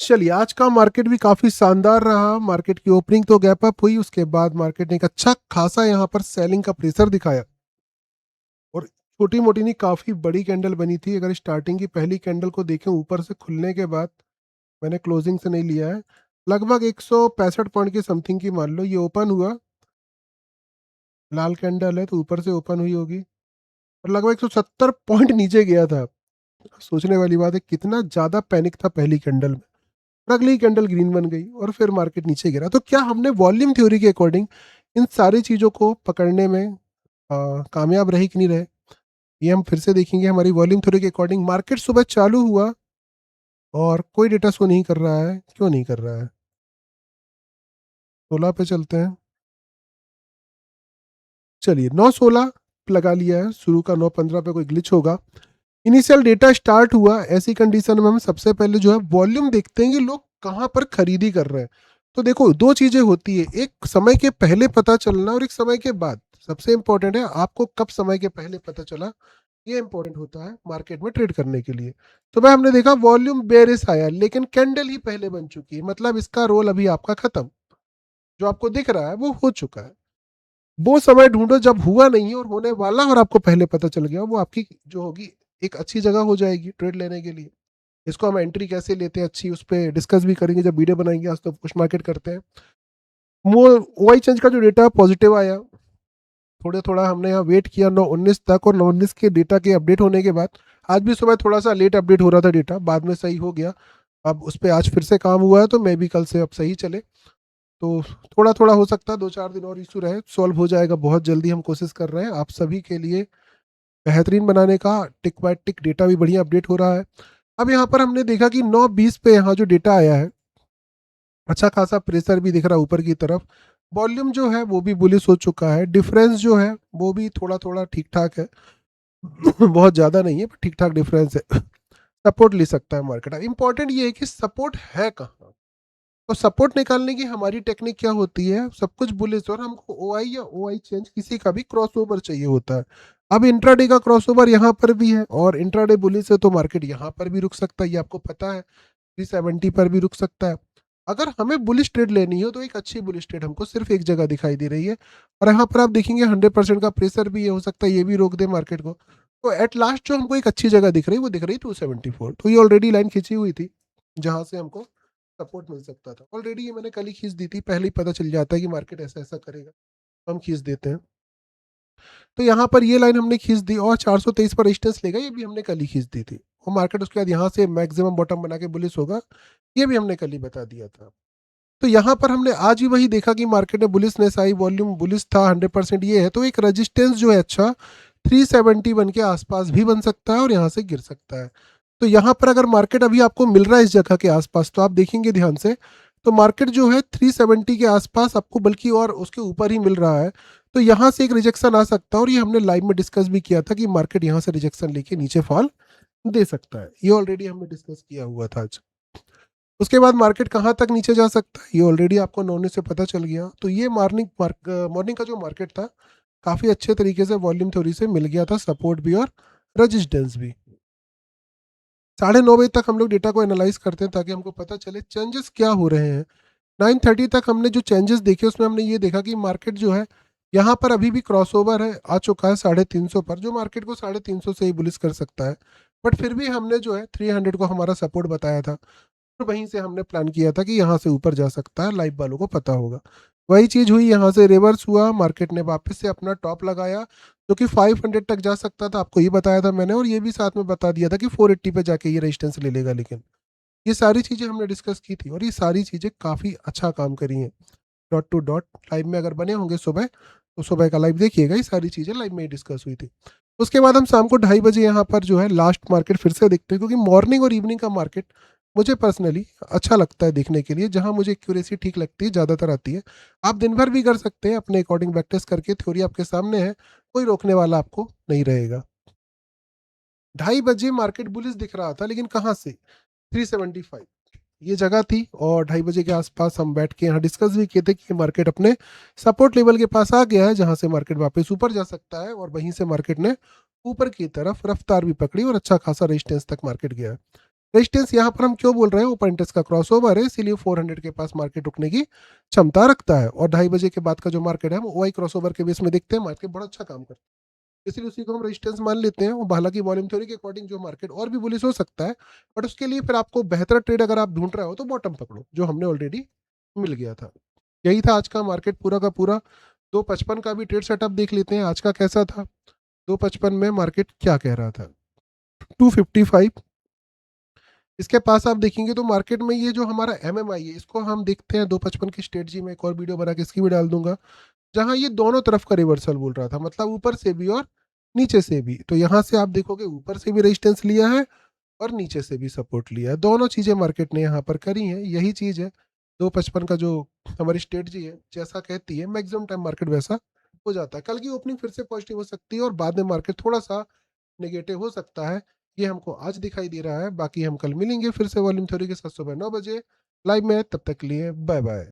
चलिए, आज का मार्केट भी काफ़ी शानदार रहा। मार्केट की ओपनिंग तो गैप अप हुई, उसके बाद मार्केट ने एक अच्छा खासा यहाँ पर सेलिंग का प्रेशर दिखाया और छोटी-मोटी नहीं, काफ़ी बड़ी कैंडल बनी थी। अगर स्टार्टिंग की पहली कैंडल को देखें ऊपर से खुलने के बाद, मैंने क्लोजिंग से नहीं लिया है, लगभग 165 पॉइंट के समथिंग की मान लो ये ओपन हुआ। लाल कैंडल है तो ऊपर से ओपन हुई होगी और लगभग 170 पॉइंट नीचे गया था। सोचने वाली बात है कितना ज़्यादा पैनिक था पहली कैंडल में। और अगली कैंडल ग्रीन बन गई और फिर मार्केट नीचे गिरा। तो क्या हमने वॉल्यूम थ्योरी के अकॉर्डिंग इन सारी चीज़ों को पकड़ने में कामयाब रहे कि नहीं रहे, ये हम फिर से देखेंगे। हमारी वॉल्यूम थ्योरी के अकॉर्डिंग मार्केट सुबह चालू हुआ और कोई डेटा शो नहीं कर रहा है। क्यों नहीं कर रहा है? 16 पे चलते हैं। चलिए, 9:16 लगा लिया है, शुरू का 9:15 पे कोई ग्लिच होगा। इनिशियल डेटा स्टार्ट हुआ, ऐसी कंडीशन में हम सबसे पहले जो है वॉल्यूम देखते हैं कि लोग कहाँ पर खरीदी कर रहे हैं। तो देखो, दो चीजें होती है, एक समय के पहले पता चलना और एक समय के बाद। सबसे इंपॉर्टेंट है आपको कब समय के पहले पता चला, ये इंपॉर्टेंट होता है मार्केट में ट्रेड करने के लिए। तो भाई हमने देखा वॉल्यूम बेरिश आया लेकिन कैंडल ही पहले बन चुकी है, मतलब इसका रोल अभी आपका खत्म। जो आपको दिख रहा है वो हो चुका है। वो समय ढूंढो जब हुआ नहीं है और होने वाला और आपको पहले पता चल गया, वो आपकी जो होगी एक अच्छी जगह हो जाएगी ट्रेड लेने के लिए। इसको हम एंट्री कैसे लेते हैं अच्छी, उस पर डिस्कस भी करेंगे जब वीडियो बनाएंगे। आज तो पुश मार्केट करते हैं। वाई चेंज का जो डेटा पॉजिटिव आया, थोड़े थोड़ा हमने यहाँ वेट किया 9:19 तक, और 9:19 के डेटा के अपडेट होने के बाद आज भी सुबह थोड़ा सा लेट अपडेट हो रहा था डेटा, बाद में सही हो गया। अब उस पर आज फिर से काम हुआ है तो मे भी कल से अब सही चले। तो थोड़ा थोड़ा हो सकता है 2-4 दिन और इशू रहे, सॉल्व हो जाएगा बहुत जल्दी। हम कोशिश कर रहे हैं आप सभी के लिए बेहतरीन बनाने का। टिक बाय टिक डेटा भी बढ़िया अपडेट हो रहा है। अब यहाँ पर हमने देखा कि 9:20 पे यहाँ जो डेटा आया है, अच्छा खासा प्रेशर भी दिख रहा है ऊपर की तरफ। वॉल्यूम जो है वो भी बुलिश हो चुका है, डिफरेंस जो है वो भी थोड़ा थोड़ा ठीक ठाक है। बहुत ज़्यादा नहीं है पर ठीक ठाक डिफरेंस है। सपोर्ट ले सकता है मार्केट। इंपॉर्टेंट ये है कि सपोर्ट है कहाँ। तो सपोर्ट निकालने की हमारी टेक्निक क्या होती है, सब कुछ बुलिश और हमको ओ आई या ओ आई चेंज किसी का भी क्रॉसओवर चाहिए होता है। अब इंट्राडे का क्रॉसओवर यहाँ पर भी है और इंट्राडे बुलिश है तो मार्केट यहाँ पर भी रुक सकता है, ये आपको पता है। 370 पर भी रुक सकता है। अगर हमें बुलिश ट्रेड लेनी हो तो एक अच्छी बुलिश ट्रेड हमको सिर्फ एक जगह दिखाई दे रही है और यहाँ पर आप देखेंगे 100% का प्रेशर भी ये हो सकता है, ये भी रोक दे मार्केट को। तो एट लास्ट जो हमको एक अच्छी जगह दिख रही है वो दिख रही है 274। तो ये ऑलरेडी लाइन खींची हुई थी जहां से हमको सपोर्ट मिल सकता था। ऑलरेडी ये मैंने कल ही खींच दी थी, पहले ही पता चल जाता है कि मार्केट ऐसा ऐसा करेगा तो हम खींच देते हैं। तो यहाँ पर ये लाइन हमने खींच दी और 423 पर रेजिस्टेंस लेगा, ये भी हमने कल ही खींच दी थी। और मार्केट उसके बाद यहाँ से मैक्सिमम बॉटम बना के बुलिश होगा, ये भी हमने कल ही बता दिया था। तो यहाँ पर हमने आज ही वही देखा कि मार्केट में बुलिशनेस आई, वॉल्यूम बुलिश था 100%। ये है तो एक रेजिस्टेंस जो है अच्छा 371 के आसपास भी बन सकता है और यहाँ से गिर सकता है। तो यहाँ पर अगर मार्केट अभी आपको मिल रहा है इस जगह के आसपास तो आप देखेंगे ध्यान से, तो मार्केट जो है 370 के आसपास आपको, बल्कि और उसके ऊपर ही मिल रहा है। तो यहाँ से एक रिजेक्शन आ सकता है और ये हमने लाइव में डिस्कस भी किया था कि मार्केट यहाँ से रिजेक्शन लेके नीचे फॉल दे सकता है। ये ऑलरेडी हमने डिस्कस किया हुआ था आज। उसके बाद मार्केट कहाँ तक नीचे जा सकता है ये ऑलरेडी आपको नौने से पता चल गया। तो ये मॉर्निंग का जो मार्केट था काफ़ी अच्छे तरीके से वॉल्यूम थ्योरी से मिल गया था सपोर्ट भी और रेजिस्टेंस भी। 9:30 बजे तक हम लोग डेटा को एनालाइज करते हैं ताकि हमको पता चले चेंजेस क्या हो रहे हैं। 9:30 तक हमने जो चेंजेस देखे उसमें हमने ये देखा कि मार्केट जो है यहाँ पर अभी भी क्रॉसओवर है, आ चुका है 350 पर, जो मार्केट को 350 से ही बुलिश कर सकता है। बट फिर भी हमने जो है 300 को हमारा सपोर्ट बताया था और वहीं से हमने प्लान किया था कि यहाँ से ऊपर जा सकता है, लाइव वालों को पता होगा। वही चीज हुई, यहाँ से रिवर्स हुआ, मार्केट ने वापस से अपना टॉप लगाया जो कि 500 तक जा सकता था, आपको ये बताया था मैंने, और ये भी साथ में बता दिया था कि 480 पे जाके ये रेजिस्टेंस ले लेगा। लेकिन ये सारी चीजें हमने डिस्कस की थी और ये सारी चीजें काफी अच्छा काम करी हैं। डॉट टू डॉट लाइव में अगर बने होंगे सुबह तो सुबह का लाइव देखिएगा, ये सारी चीजें लाइव में ही डिस्कस हुई थी। उसके बाद हम शाम को 2:30 बजे यहाँ पर जो है लास्ट मार्केट फिर से देखते हैं, क्योंकि मॉर्निंग और इवनिंग का मार्केट मुझे पर्सनली अच्छा लगता है देखने के लिए, जहां मुझे एक्यूरेसी ठीक लगती है ज़्यादातर आती है। आप दिन भर भी कर सकते हैं अपने अकॉर्डिंग बैक टेस्ट करके, थ्योरी आपके सामने है, कोई रोकने वाला आपको नहीं रहेगा। 2:30 बजे मार्केट बुलिश दिख रहा था लेकिन कहाँ से, 375 ये जगह थी। और 2:30 बजे के आसपास हम बैठ के यहाँ डिस्कस भी किए थे कि मार्केट अपने सपोर्ट लेवल के पास आ गया है जहां से मार्केट वापस ऊपर जा सकता है, और वहीं से मार्केट ने ऊपर की तरफ रफ्तार भी पकड़ी और अच्छा खासा रेजिस्टेंस तक मार्केट गया। रेजिस्टेंस यहाँ पर हम क्यों बोल रहे हैं, ओपन इंटरेस्ट का क्रॉसओवर है, इसीलिए 400 के पास मार्केट रुकने की क्षमता रखता है। और 2:30 बजे के बाद का जो मार्केट है हम OI क्रॉसओवर के बेस में देखते हैं, मार्केट बड़ा अच्छा काम करता है, इसलिए उसी को हम रेजिस्टेंस मान लेते हैं। और हालांकि वॉल्यूम थ्योरी के अकॉर्डिंग जो मार्केट और भी बुलिश हो सकता है, बट उसके लिए फिर आपको बेहतर ट्रेड अगर आप ढूंढ रहे हो तो बॉटम पकड़ो, जो हमने ऑलरेडी मिल गया था। यही था आज का मार्केट पूरा का पूरा। 2:55 का भी ट्रेड सेटअप देख लेते हैं आज का कैसा था। 2:55 में मार्केट क्या कह रहा था, 255 इसके पास आप देखेंगे तो मार्केट में ये जो हमारा MMI है, इसको हम देखते हैं 2:55 की स्ट्रेटजी में, एक और वीडियो बना के इसकी भी डाल दूंगा, जहां ये दोनों तरफ का रिवर्सल बोल रहा था, मतलब ऊपर से भी और नीचे से भी। तो यहाँ से आप देखोगे ऊपर से भी रेजिस्टेंस लिया है और नीचे से भी सपोर्ट लिया है, दोनों चीजें मार्केट ने यहाँ पर करी हैं। यही चीज है 2:55 का जो हमारी स्ट्रेटजी है, जैसा कहती है मैक्सिमम टाइम मार्केट वैसा हो जाता है। कल की ओपनिंग फिर से पॉजिटिव हो सकती है और बाद में मार्केट थोड़ा सा नेगेटिव हो सकता है, ये हमको आज दिखाई दे रहा है। बाकी हम कल मिलेंगे फिर से वॉल्यूम थ्योरी के साथ सुबह 9 बजे लाइव में, तब तक के लिए बाय बाय।